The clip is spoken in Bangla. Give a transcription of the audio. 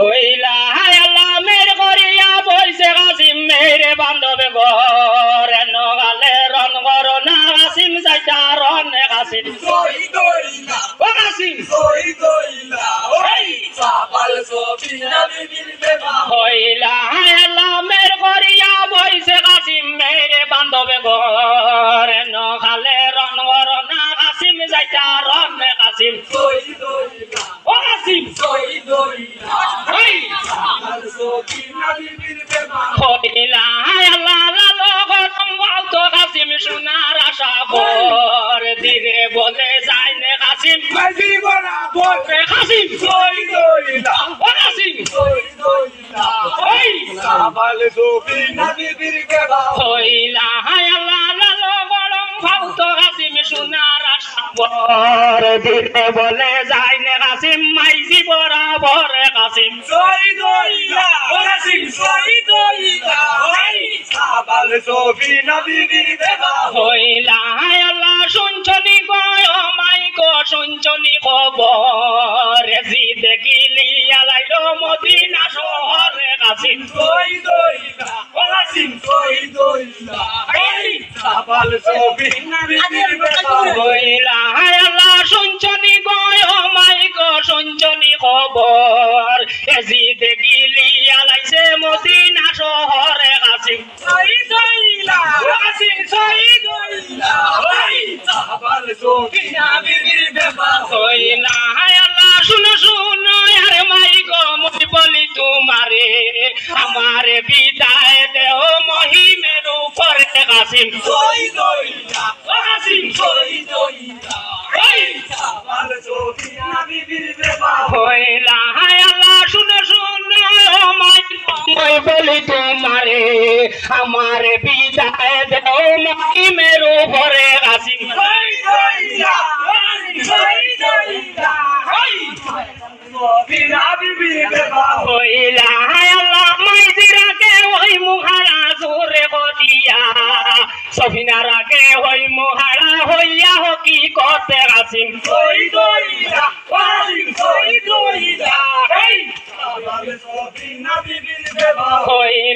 হইলা আল্লাহ মের করিয়া বইছে কাসিম মেরে বান্ধব ঘর নগালে রন গর না কাসিম যাইতা রন কাসিম ও কাসিম হইলা আল্লাহ মের করিয়া বইছে কাসিম মেরে বান্ধব ঘর নগালে রন গর না কাসিম যাইতা রন কাসিম ও কাসিম হইলা আল্লাহ লালো গরম বাউতো কাসিম সোনার আশা ভর দিরে বলে যায় নে কাসিম কাসিম ও কাসিম হইলা আল্লাহ লালো গরম বাউতো কাসিম সোনার আশা ভর দিরে বলে যায় নে কাসিম মাইজি বরাবর কাসিম হইলা আল্লাহ শুনছনি গয় মাইক শুনছনি খবর জি দেখিলি আলাইল মদিনা শহরে কাসিম হইলা আল্লাহ শুনছনি গয় মাইক শুনছনি খবর জি দেখিলি আলাইছে মদিনা শহরে কাসিম হইলা আল্লাহ শুনো শুনো আর মাইক মই বলি তোমারে আমারে বিদায় দেও মহিমের উপরে কাসিম হইলা আল্লাহ শুনো শুনো মাইক মই বলি তোমারে আমারে বিদায় দেও মহিমের উপরে কাসিম হইলা আল্লাহ মাইজিরাকে ওই মুহারা জোরে গদিয়া সফিনারাকে ওই মুহারা হইয়া হকি করতে কাসিম